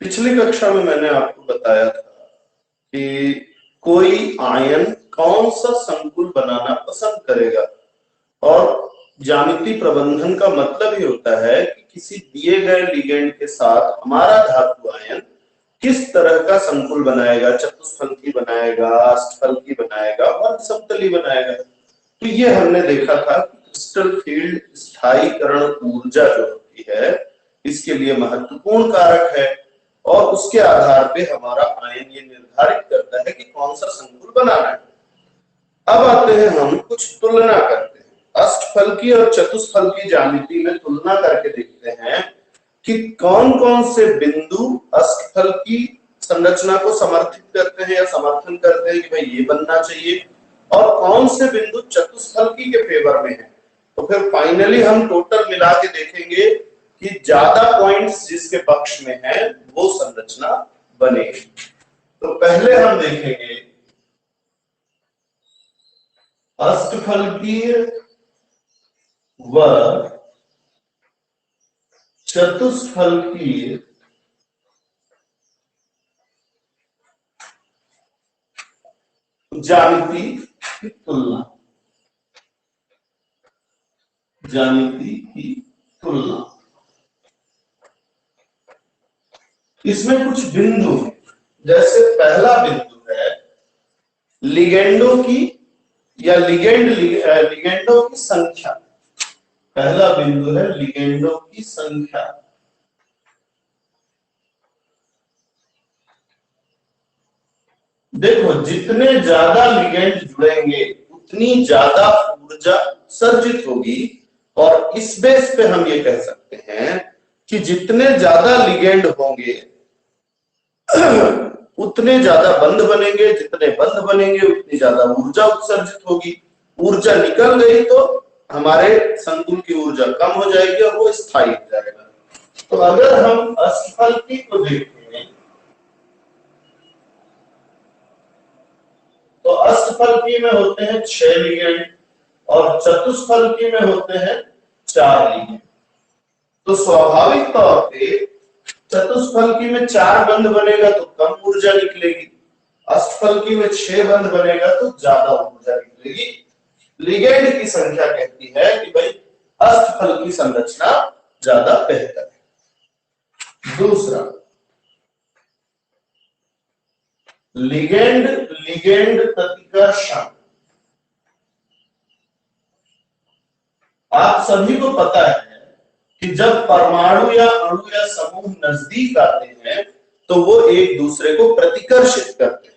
पिछली कक्षा में मैंने आपको बताया था कि कोई आयन कौन सा संकुल बनाना पसंद करेगा, और ज्यामिति प्रबंधन का मतलब ही होता है कि किसी दिए गए लिगेंड के साथ हमारा धातु आयन किस तरह का संकुल बनाएगा, चतुष्फलकी बनाएगा, अष्टफलकी बनाएगा और समतली बनाएगा। तो ये हमने देखा था कि क्रिस्टल फील्ड स्थायीकरण ऊर्जा जो होती है इसके लिए महत्वपूर्ण कारक है, और उसके आधार पे हमारा आयन ये निर्धारित करता है कि कौन सा संकुल बनाना है। अब आते हैं हम कुछ तुलना करते हैं, अष्टफलकी और चतुष्फलकी ज्यामिति में तुलना करके देखते हैं कि कौन कौन से बिंदु अष्टफलकी संरचना को समर्थित करते हैं या समर्थन करते हैं कि भाई ये बनना चाहिए, और कौन से बिंदु चतुष्फलकी के फेवर में है। तो फिर फाइनली हम टोटल मिला के देखेंगे कि ज्यादा पॉइंट्स जिसके पक्ष में है वो संरचना बनेगी। तो पहले हम देखेंगे अष्टफलकीय व चतुष्फलकीय ज्यामिति की तुलना। ज्यामिति की तुलना, इसमें कुछ बिंदु हैं। जैसे पहला बिंदु है लिगेंडों की या लिगेंडों की संख्या। पहला बिंदु है लिगेंडों की संख्या। देखो, जितने ज्यादा लिगेंड जुड़ेंगे उतनी ज्यादा ऊर्जा सर्जित होगी, और इस बेस पे हम ये कह सकते हैं कि जितने ज्यादा लिगेंड होंगे उतने ज्यादा बंध बनेंगे, जितने बंध बनेंगे उतनी ज्यादा ऊर्जा उत्सर्जित होगी। ऊर्जा निकल गई तो हमारे संकुल की ऊर्जा कम हो जाएगी और वो स्थायी हो जाएगा। तो अगर हम अष्टफलकी को देखें तो अष्टफलकी में होते हैं 6 लिगेंड और चतुष्फलकी में होते हैं 4 लिगेंड। तो स्वाभाविक तौर पे चतुष्फलकी में 4 बंध बनेगा तो कम ऊर्जा निकलेगी, अष्टफलकी में 6 बंध बनेगा तो ज्यादा ऊर्जा निकलेगी। लिगेंड की संख्या कहती है कि भाई अष्टफलकी संरचना ज्यादा बेहतर है। दूसरा, लिगेंड लिगेंड प्रतिकर्षण। आप सभी को पता है कि जब परमाणु या अणु या समूह नजदीक आते हैं तो वो एक दूसरे को प्रतिकर्षित करते हैं।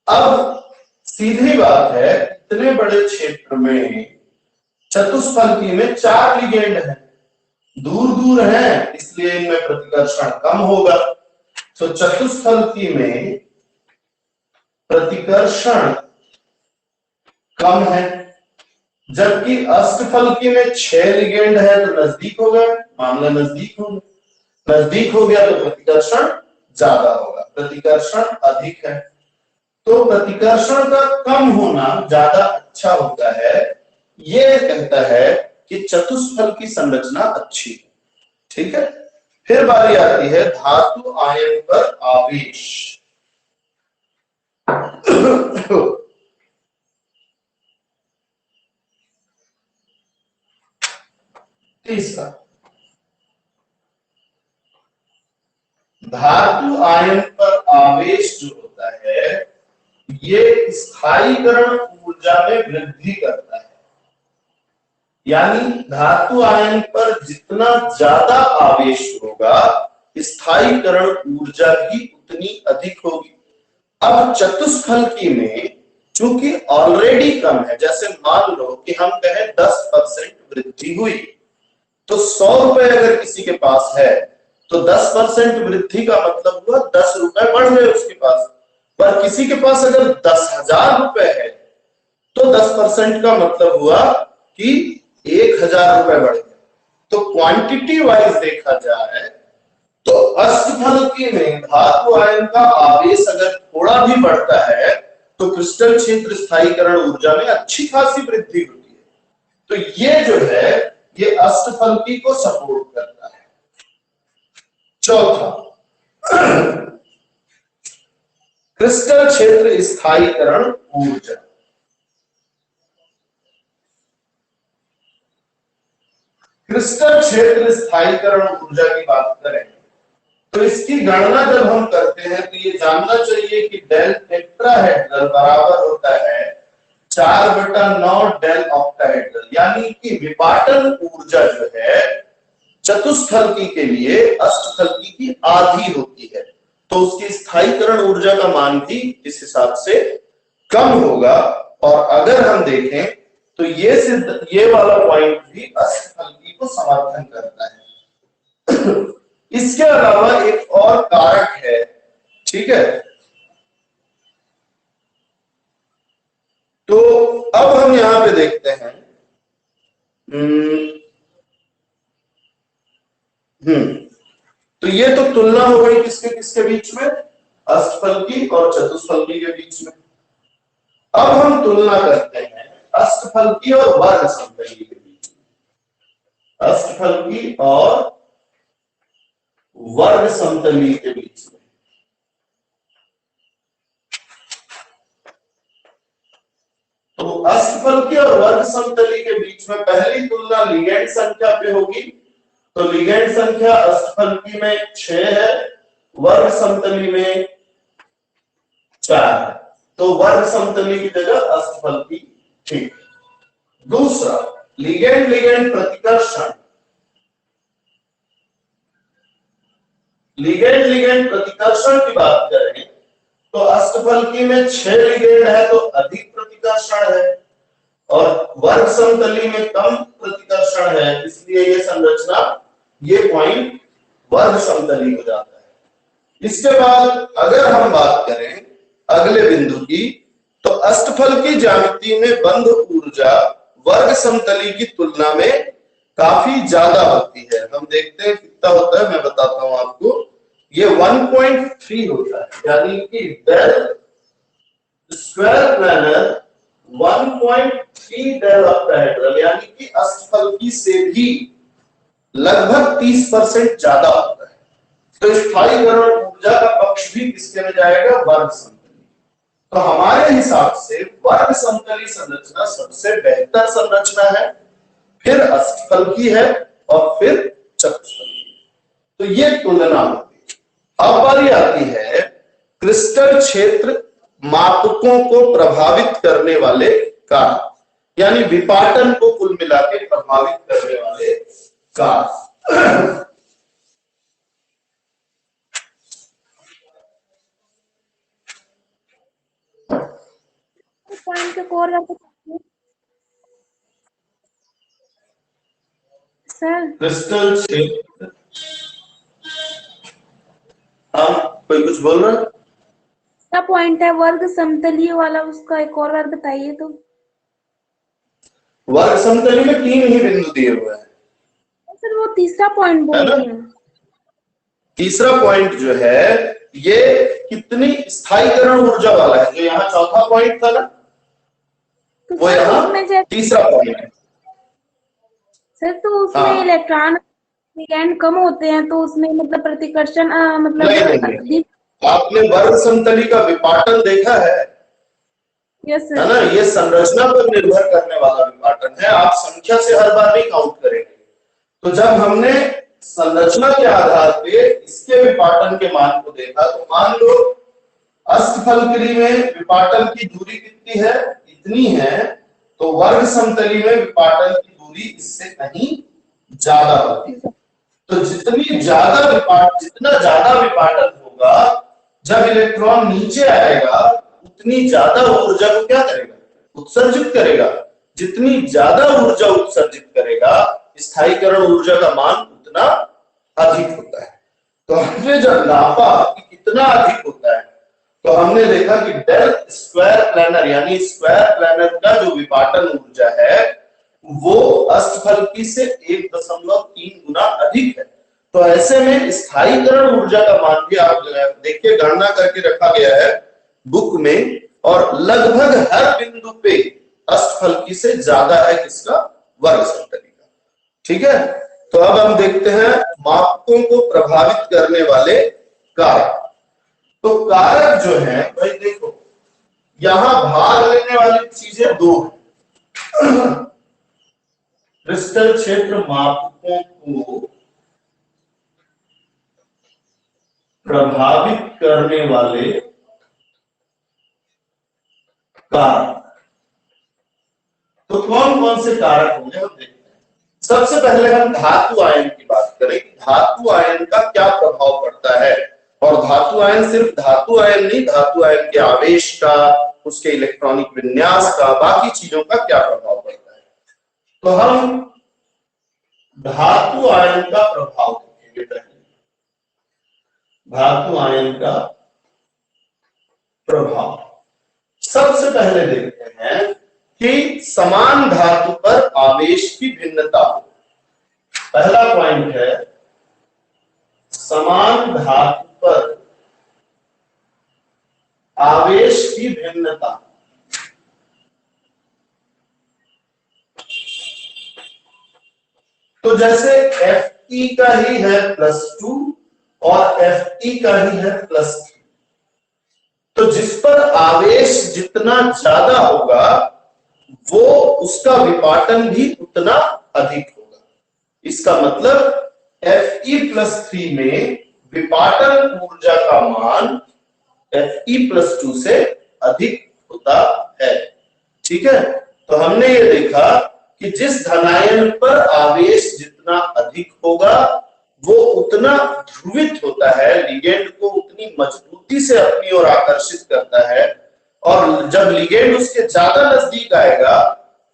अब सीधी बात है, इतने बड़े क्षेत्र में चतुष्फलकी में 4 लिगेंड हैं, दूर दूर हैं, इसलिए इनमें प्रतिकर्षण कम होगा। तो चतुष्फलकी में प्रतिकर्षण कम है, जबकि अष्टफलकी में 6 लिगेंड है तो नजदीक हो गया, मामला नजदीक हो गया। नजदीक हो गया तो प्रतिकर्षण ज्यादा होगा, प्रतिकर्षण अधिक है। तो प्रतिकर्षण का कम होना ज्यादा अच्छा होता है, यह कहता है कि चतुष्फलकी संरचना अच्छी है। ठीक है। फिर बारी आती है धातु आयन पर आवेश। तीसरा, धातु आयन पर आवेश जो होता है ये स्थायीकरण ऊर्जा में वृद्धि करता है। यानी धातु आयन पर जितना ज्यादा आवेश होगा स्थायीकरण ऊर्जा भी उतनी अधिक होगी। अब चतुष्फलकी में चूंकि ऑलरेडी कम है, जैसे मान लो कि हम कहें 10% वृद्धि हुई, तो 100 रुपए अगर किसी के पास है तो 10% वृद्धि का मतलब हुआ 10 रुपए बढ़ गए उसके पास। पर किसी के पास अगर 10,000 रुपए है तो 10% का मतलब हुआ कि 1,000 रुपए बढ़ गए। तो क्वांटिटी वाइज देखा जाए तो अष्टफलकी में धातु आयन का आवेश अगर थोड़ा भी बढ़ता है तो क्रिस्टल क्षेत्र स्थायीकरण ऊर्जा में अच्छी खासी वृद्धि होती है। तो ये जो है ये अष्टफलकी को सपोर्ट करता है। चौथा, क्रिस्टल क्षेत्र स्थायीकरण ऊर्जा। क्रिस्टल क्षेत्र स्थायीकरण ऊर्जा की बात करें तो इसकी गणना जब हम करते हैं तो ये जानना चाहिए कि डेल टेट्राहेड्रल बराबर होता है 4/9 डेल ऑक्टाहेड्रल, यानी कि विपाटन ऊर्जा जो है चतुष्फलकी के लिए अष्टफलकी की आधी होती है, तो उसकी स्थायीकरण ऊर्जा का मान भी इस हिसाब से कम होगा। और अगर हम देखें तो ये वाला पॉइंट भी अष्टफलकी को समर्थन करता है। इसके अलावा एक और कारक है, ठीक है। तो अब हम यहां पे देखते हैं, तो ये तो तुलना हो गई किसके किसके बीच में, अष्टफलकी और चतुष्फलकी के बीच में। अब हम तुलना करते हैं अष्टफलकी और वर्ग समतली के बीच में, अष्टफलकी और वर्ग समतली के बीच में। तो अष्टफलकी और वर्ग समतली के बीच में पहली तुलना लिगेंड संख्या पे होगी। तो लिगेंड संख्या अष्टफलकी में 6 है, वर्ग समतली में 4 है, तो वर्ग समतली की जगह अष्टफलकी ठीक। दूसरा लिगेंड लिगेंड प्रतिकर्षण, लिगेंड लिगेंड प्रतिकर्षण की बात करें तो अष्टफलकी में 6 लिगेंड है तो अधिक प्रतिकर्षण है, और वर्ग समतली में कम प्रतिकर्षण है, इसलिए ये संरचना, ये पॉइंट वर्ग समतली हो जाता है। इसके बाद अगर हम बात करें अगले बिंदु की, तो अष्टफलकी ज्यामिति में बंध ऊर्जा वर्ग समतली की तुलना में काफी ज्यादा होती है। हम देखते हैं कितना होता है, मैं बताता हूं आपको। ये 1.3 होता है, यानी कि डेल स्क्वायर प्लैनर 1.3 डेल ऑक्टाहेड्रल, यानी कि अष्टफलकी से भी लगभग 30% ज्यादा होता है। तो स्थायीकरण ऊर्जा का पक्ष भी किसके में जाएगा, वर्ग समतली। तो हमारे हिसाब से वर्ग समतली संरचना सबसे बेहतर संरचना है, फिर अष्टफलकी है और फिर चतुष्फलकी। तो ये तुलना होगी। अब बारी आती है क्रिस्टल क्षेत्र मापकों को प्रभावित करने वाले कारक, यानी विपाटन को कुल मिला के प्रभावित करने वाले कारक। क्रिस्टल क्षेत्र, हाँ कोई कुछ बोल रहा है? क्या पॉइंट है वर्ग समतली वाला, उसका एक और बार बताइए तो। वर्ग समतली में 3 ही बिंदु दिए हुए हैं सर, वो तीसरा पॉइंट बोल रहे हैं। तीसरा पॉइंट जो है ये कितनी स्थायीकरण ऊर्जा वाला है, जो यहाँ चौथा पॉइंट था ना, तो वो यहाँ तीसरा पॉइंट है सर। तो उसमें इलेक्ट्रॉन लिगेंड कम होते हैं, तो उसमें मतलब प्रतिकर्षण मतलब नहीं। आपने वर्ग समतली का विपाटन देखा है? Yes sir. है ना, ये संरचना पर निर्भर करने वाला विपाटन है, आप संख्या से हर बार नहीं काउंट करेंगे। तो जब हमने संरचना के आधार पे इसके विपाटन के मान को देखा, तो मान लो अष्टफलकी में विपाटन की दूरी कितनी है, इतनी है, तो वर्ग समतली में विपाटन की दूरी इससे कहीं ज्यादा होती है। तो जितना ज्यादा विपाटन होगा, जब इलेक्ट्रॉन नीचे आएगा उतनी ज्यादा ऊर्जा को क्या करेगा, उत्सर्जित करेगा। जितनी ज्यादा ऊर्जा उत्सर्जित करेगा, स्थायीकरण ऊर्जा का मान उतना अधिक होता है। तो हमने जब नापा कि कितना अधिक होता है, तो हमने देखा कि डेल स्क्वायर प्लैनर, यानी स्क्वायर प्लैनर का जो विपाटन ऊर्जा है वो अष्टफलकी से 1.3 गुना अधिक है। तो ऐसे में स्थायीकरण ऊर्जा का मान भी आप देखिए गणना करके रखा गया है बुक में, और लगभग हर बिंदु पे अष्टफलकी से ज्यादा है किसका, वर्ग समतली का। ठीक है, तो अब हम देखते हैं मापकों को प्रभावित करने वाले कारक। तो कारक जो है भाई देखो, यहां भाग लेने वाली चीजें दो हैं। क्रिस्टल क्षेत्र मापकों को प्रभावित करने वाले कारक, तो कौन कौन से कारक होंगे हम देखते हैं। सबसे पहले हम धातु आयन की बात करें, धातु आयन का क्या प्रभाव पड़ता है। और धातु आयन सिर्फ धातु आयन नहीं, धातु आयन के आवेश का, उसके इलेक्ट्रॉनिक विन्यास का, बाकी चीजों का क्या प्रभाव पड़ता है। तो हम धातु आयन का प्रभाव देखेंगे। पहले धातु आयन का प्रभाव सबसे पहले देखते हैं कि समान धातु पर आवेश की भिन्नता हो। पहला पॉइंट है समान धातु पर आवेश की भिन्नता। तो जैसे Fe का ही है +2 और Fe का ही है +3, तो जिस पर आवेश जितना ज्यादा होगा वो उसका विपाटन भी उतना अधिक होगा। इसका मतलब Fe+3 में विपाटन ऊर्जा का मान Fe+2 से अधिक होता है। ठीक है, तो हमने ये देखा कि जिस धनायन पर आवेश जितना अधिक होगा वो उतना ध्रुवित होता है, लिगेंड को उतनी मजबूती से अपनी ओर आकर्षित करता है, और जब लिगेंड उसके ज्यादा नजदीक आएगा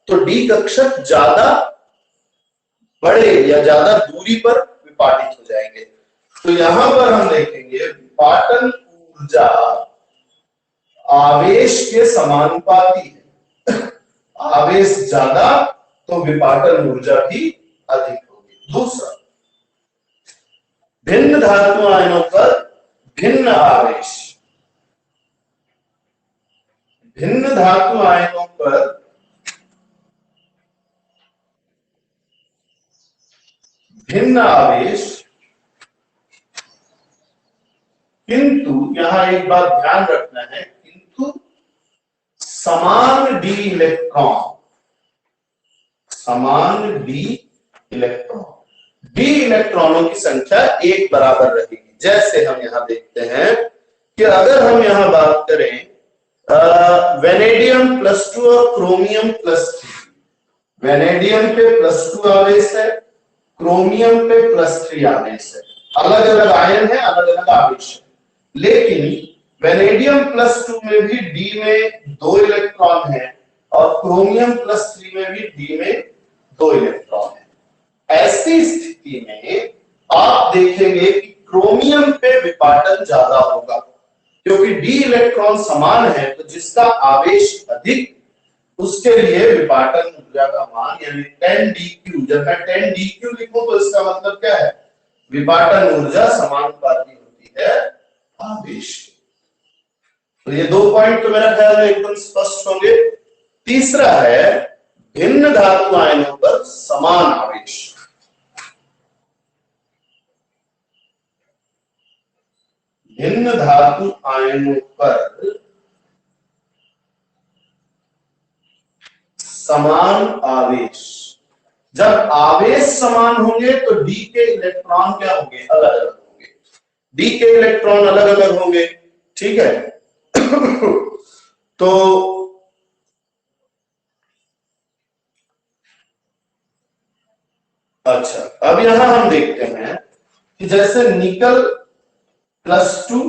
तो डी कक्षक ज्यादा बड़े या ज्यादा दूरी पर विपाटित हो जाएंगे। तो यहां पर हम देखेंगे विपाटन ऊर्जा आवेश के समानुपाती है। आवेश ज्यादा तो विपाटन ऊर्जा भी अधिक होगी। दूसरा, भिन्न धातु आयनों पर भिन्न आवेश। भिन्न धातु आयनों पर भिन्न आवेश, किंतु यहां एक बात ध्यान रखना है, किंतु समान डी इलेक्ट्रॉन, समान डी इलेक्ट्रॉन, डी इलेक्ट्रॉनों की संख्या एक बराबर रहेगी। जैसे हम यहां देखते हैं कि अगर हम यहां बात करें वेनेडियम +2 और क्रोमियम +3, वेनेडियम पे +2 आवेश है, क्रोमियम पे +3 आवेश है, अलग अलग आयन है, अलग अलग आवेश है, लेकिन वेनेडियम +2 में भी डी में 2 इलेक्ट्रॉन है और क्रोमियम +3 में भी डी में 2 इलेक्ट्रॉन है। ऐसी स्थिति में आप देखेंगे कि क्रोमियम पे विपाटन ज्यादा होगा, क्योंकि डी इलेक्ट्रॉन समान है, तो जिसका आवेश अधिक उसके लिए विपाटन ऊर्जा का मान यानी 10dq, जब मैं 10dq लिखूं तो इसका मतलब क्या है, विपाटन ऊर्जा समानुपाती होती है आवेश। तो ये 2 पॉइंट तो मेरा ख्याल है एकदम स्पष्ट होंगे। तीसरा है भिन्न धातु आयनों पर समान आवेश। भिन्न धातु आयनों पर समान आवेश। जब आवेश समान होंगे तो डी के इलेक्ट्रॉन क्या होंगे, अलग अलग होंगे, डी के इलेक्ट्रॉन अलग अलग होंगे। ठीक है तो अच्छा, अब यहां हम देखते हैं कि जैसे निकल +2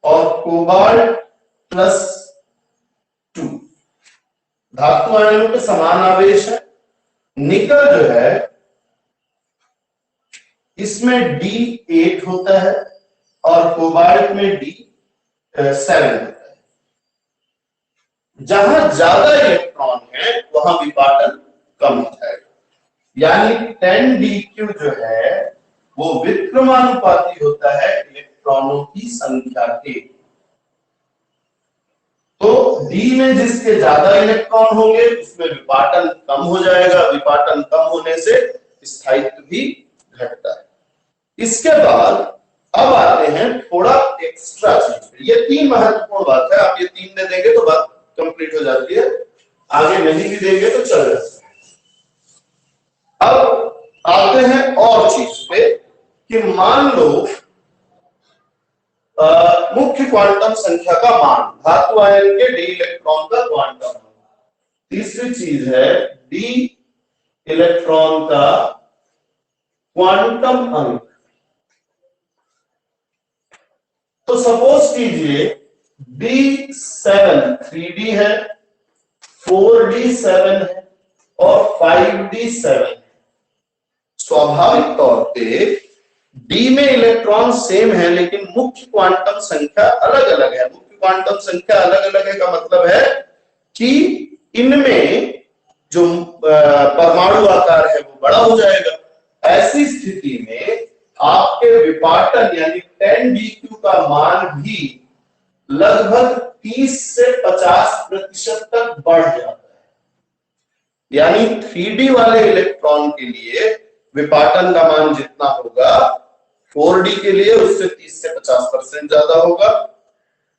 और कोबाल्ट +2 धातु आयनों पे समान आवेश है। निकल जो है इसमें D8 होता है और कोबाल्ट में D7 होता है। जहां ज्यादा इलेक्ट्रॉन है वहां विपाटन कम हो जाएगा, यानी 10dq जो है वो विक्रमानुपाती होता है इलेक्ट्रॉनों की संख्या के। तो D में जिसके ज्यादा इलेक्ट्रॉन होंगे उसमें विपाटन कम हो जाएगा, विपाटन कम होने से स्थायित्व भी घटता है। इसके बाद अब आते हैं थोड़ा एक्स्ट्रा चीज। ये 3 महत्वपूर्ण बात है। आप ये 3 दे देंगे तो बात कंप्लीट हो जाती है, आगे नहीं भी देंगे तो चल जाता है। अब आते हैं और चीज पे कि मान लो मुख्य क्वांटम संख्या का मान, धातु आयन के डी इलेक्ट्रॉन का क्वांटम। तीसरी चीज है डी इलेक्ट्रॉन का क्वांटम अंक। तो सपोज कीजिए D7 3D है, 4D7 है और 5D7 है। स्वाभाविक तौर पे डी में इलेक्ट्रॉन सेम है लेकिन मुख्य क्वांटम संख्या अलग अलग है। मुख्य क्वांटम संख्या अलग अलग है का मतलब है कि इनमें जो परमाणु आकार है वो बड़ा हो जाएगा। ऐसी स्थिति में आपके विपाटन यानी 10dq का मान भी लगभग 30 से 50% तक बढ़ जाता है। यानी 3D वाले इलेक्ट्रॉन के लिए विपाटन का मान जितना होगा 4D के लिए उससे 30 से 50% ज्यादा होगा,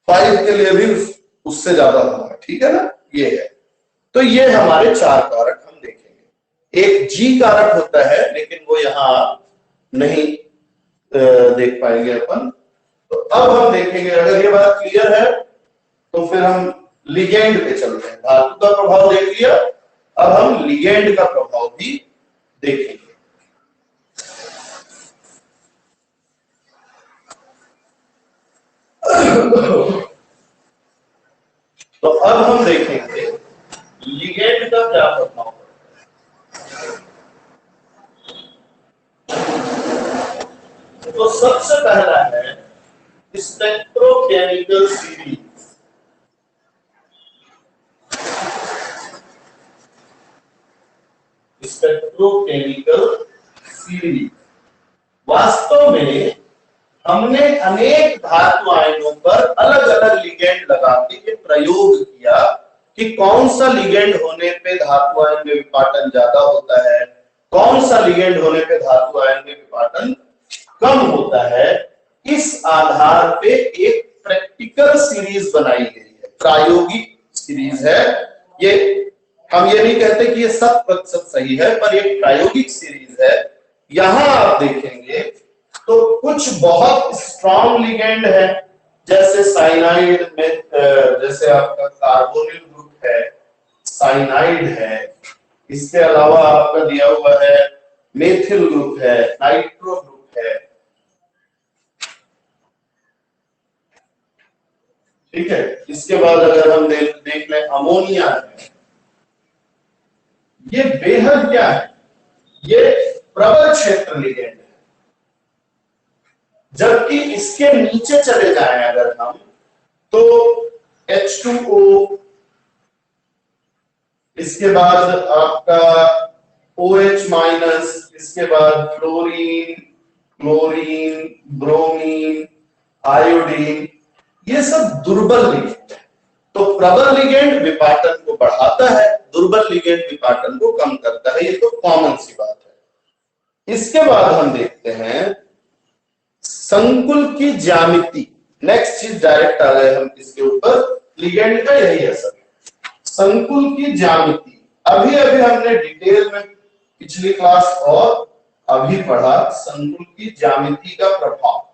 5 के लिए भी उससे ज्यादा होगा। ठीक है ना, ये है। तो ये हमारे 4 कारक हम देखेंगे। एक G कारक होता है लेकिन वो यहां नहीं देख पाएंगे अपन। तो अब हम देखेंगे, अगर ये बात क्लियर है तो फिर हम लिगेंड पे चलते हैं। धातु का प्रभाव देख लिया, अब हम लिगेंड का प्रभाव भी देखेंगे। तो अब हम देखेंगे लिगेंड का क्या प्रभाव पड़ता है। तो सबसे पहला है स्पेक्ट्रोकेमिकल सीरीज। स्पेक्ट्रोकेमिकल सीरीज वास्तव में हमने अनेक धातु आयनों पर अलग अलग लिगेंड लगा के प्रयोग किया कि कौन सा लिगेंड होने पे धातु आयन में विपाटन ज्यादा होता है, कौन सा लिगेंड होने पे धातु आयन में विपाटन कम होता है। इस आधार पे एक प्रैक्टिकल सीरीज बनाई गई है, प्रायोगिक सीरीज है। ये हम ये नहीं कहते कि ये 100% सही है, पर ये प्रायोगिक सीरीज है। यहां आप देखेंगे तो कुछ बहुत स्ट्रॉन्ग लिगेंड है, जैसे साइनाइड में जैसे आपका कार्बोनिल ग्रुप है, साइनाइड है। इसके अलावा आपका दिया हुआ है मेथिल ग्रुप है, नाइट्रो ग्रुप है। ठीक है। इसके बाद अगर हम देख लें अमोनिया है। ये बेहद क्या है, ये प्रबल क्षेत्र लिगेंड है। जबकि इसके नीचे चले जाएं अगर हम तो H2O, इसके बाद आपका OH माइनस, इसके बाद फ्लोरीन, क्लोरीन, ब्रोमीन, आयोडीन, ये सब दुर्बल लिगेंड है। तो प्रबल लिगेंड विपाटन को बढ़ाता है, दुर्बल लिगेंड विपाटन को कम करता है। ये तो कॉमन सी बात है। इसके बाद हम देखते हैं संकुल की ज्यामिति। नेक्स्ट चीज डायरेक्ट आ गए हम इसके ऊपर, लिगेंड का यही असर है, संकुल की ज्यामिति। अभी अभी हमने डिटेल में पिछली क्लास और अभी पढ़ा संकुल की ज्यामिति का प्रभाव।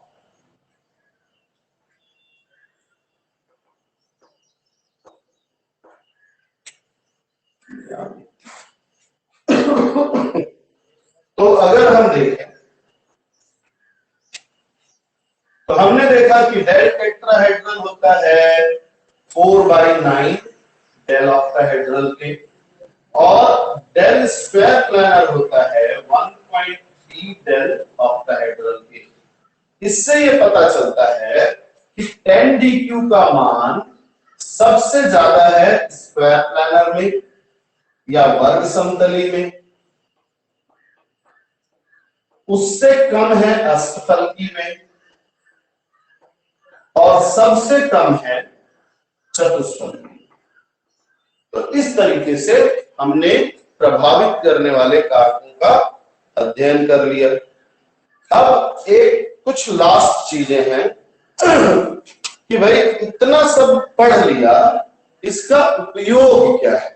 तो अगर हम देखें तो हमने देखा कि डेल टेट्राहेड्रल होता है 4/9 डेल ऑक्टाहेड्रल के, और डेल स्क्वायर प्लैनर होता है 1.3 डेल ऑक्टाहेड्रल के। इससे ये पता चलता है कि 10dq का मान सबसे ज्यादा है स्क्वायर प्लैनर में या वर्ग समतली में, उससे कम है अष्टफलकी में, और सबसे कम है चतुष्फलकी। तो इस तरीके से हमने प्रभावित करने वाले कारकों का अध्ययन कर लिया। अब एक कुछ लास्ट चीजें हैं कि भाई इतना सब पढ़ लिया, इसका उपयोग क्या है,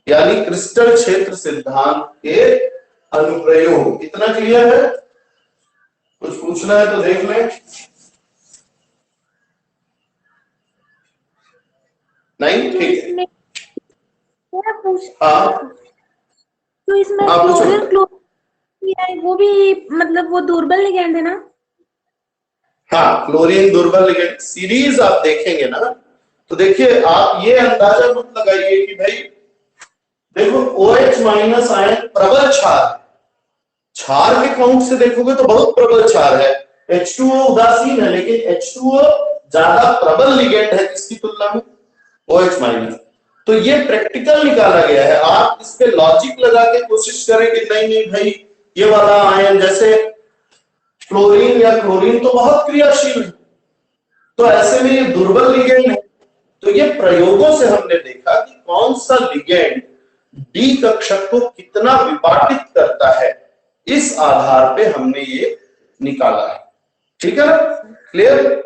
यानी क्रिस्टल क्षेत्र सिद्धांत के अनुप्रयोग। इतना क्लियर है? कुछ पूछना है तो देख लें। नहीं? ठीक है। हाँ, तो इसमें क्लोरीन वो भी मतलब वो दुर्बल लिगेंड है ना? हाँ, क्लोरीन दुर्बल लिगेंड। सीरीज आप देखेंगे ना तो देखिए, आप ये अंदाजा मत लगाइए कि भाई देखो OH माइनस आयन प्रबल क्षार, क्षार के काउंट से देखोगे तो बहुत प्रबल क्षार है। H2O उदासीन है, लेकिन H2O ज्यादा प्रबल लिगेंड है किसकी तुलना में? OH minus. तो ये प्रैक्टिकल निकाला गया है। आप इस पे लॉजिक लगा के कोशिश करें कि नहीं नहीं भाई ये वाला आयन जैसे फ्लोरीन या क्लोरीन तो बहुत क्रियाशील है, तो ऐसे में ये दुर्बल लिगेंड है। तो ये प्रयोगों से हमने देखा कि कौन सा लिगेंड डी कक्षक को कितना विपाटित करता है, इस आधार पे हमने ये निकाला है। ठीक है ना? क्लियर?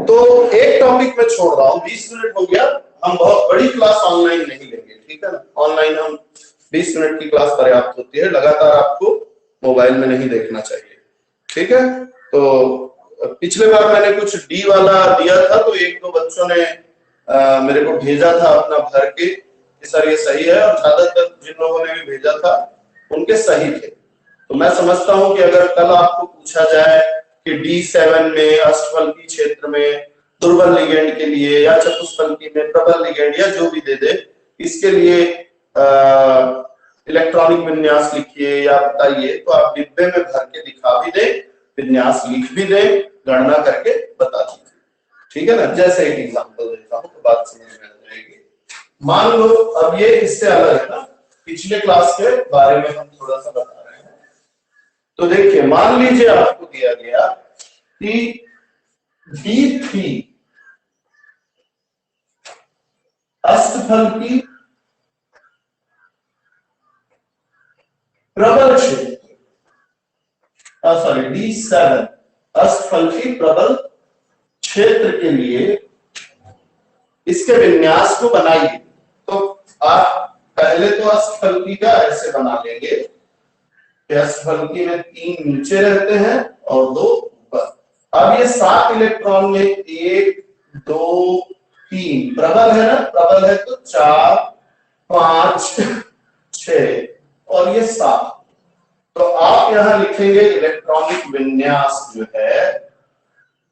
तो एक टॉपिक में छोड़ रहा हूं, 20 मिनट हो गया। हम बहुत बड़ी क्लास ऑनलाइन नहीं लेंगे, ठीक है ना? ऑनलाइन हम 20 मिनट की क्लास पर्याप्त होती है, लगातार आपको मोबाइल में नहीं देखना चाहिए। ठीक है? तो पिछले बार मैंने कुछ डी वाला दिया था, तो एक दो बच्चों ने मेरे को भेजा था अपना भर के कि सर ये सही है, और ज्यादातर जिन लोगों ने भी भेजा था उनके सही थे। तो मैं समझता हूं कि अगर कल आपको पूछा जाए कि D7 में अष्टफलकी क्षेत्र में दुर्बल लिगेंड के लिए या चतुष्फलकी में प्रबल लिगेंड या जो भी दे दे, इसके लिए इलेक्ट्रॉनिक विन्यास लिखिए या बताइए, तो आप डिब्बे में भर के दिखा भी दें, विन्यास लिख भी दें, गणना करके बता दीजिए। ठीक है ना? जैसे एक एग्जांपल देता हूं तो बात समझ में आ जाएगी। मान लो अब ये इससे अलग है ना, पिछले क्लास के बारे में हम थोड़ा सा बता रहे हैं। तो देखिए, मान लीजिए आपको दिया गया कि D3 अष्टफलकी प्रबल क्षेत्र, सॉरी D7 अष्टफलकी प्रबल क्षेत्र के लिए इसके विन्यास को बनाइए। तो आप पहले तो अष्टफलकी का ऐसे बना लेंगे, अष्टफलकी में 3 नीचे रहते हैं और 2 ऊपर। अब ये 7 इलेक्ट्रॉन में 1 2 3 प्रबल है ना, प्रबल है तो 4 5 6 और ये 7। तो आप यहां लिखेंगे इलेक्ट्रॉनिक विन्यास जो है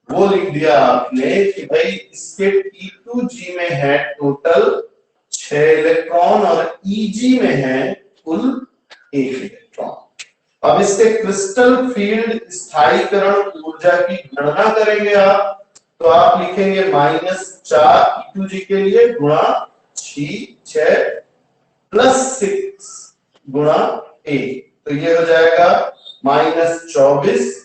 वो लिख दिया आपने कि भाई इसके T2G में है टोटल 6 इलेक्ट्रॉन और EG में है कुल 1 इलेक्ट्रॉन। अब इसके क्रिस्टल फील्ड स्थायीकरण ऊर्जा की गणना करेंगे आप, तो आप लिखेंगे -4 T2G के लिए गुणा 6 प्लस 6 गुणा 1, तो ये हो जाएगा -24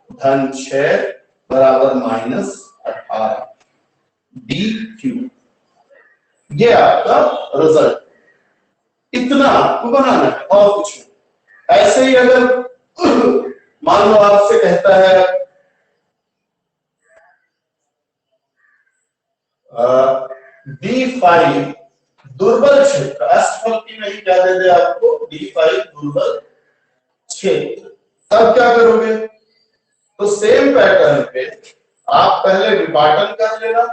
धन 6 बराबर -18 DQ। ये आपका रिजल्ट। इतना आपको बनाना है और कुछ नहीं। ऐसे ही अगर मान लो आपसे कहता है D5 दुर्बल क्षेत्र, अष्टफलकी नहीं क्या दे दे आपको, D5 दुर्बल क्षेत्र, तब क्या करोगे? तो सेम पैटर्न पे आप पहले विभाजन कर लेना।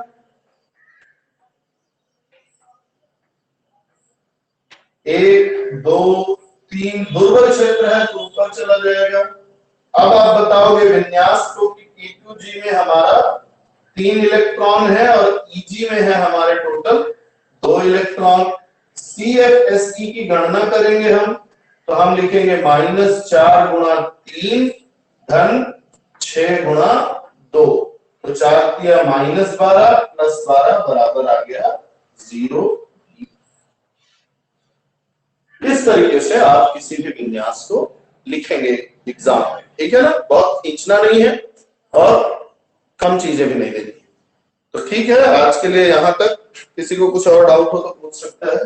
1 2 3 दुर्बल क्षेत्र है तो ऊपर चला जाएगा। अब आप बताओगे विन्यास को कि T2G में हमारा 3 इलेक्ट्रॉन है और EG में है हमारे टोटल 2 इलेक्ट्रॉन। CFSE की गणना करेंगे हम, तो हम लिखेंगे -4 गुणा 3 धन 6 गुणा 2, तो 4 किया -12 प्लस 12 बराबर आ गया 0। इस तरीके से आप किसी भी विन्यास को लिखेंगे एग्जाम में। ठीक है ना? बहुत खींचना नहीं है और कम चीजें भी नहीं देनी। तो ठीक है, आज के लिए यहां तक। किसी को कुछ और डाउट हो तो पूछ सकता है।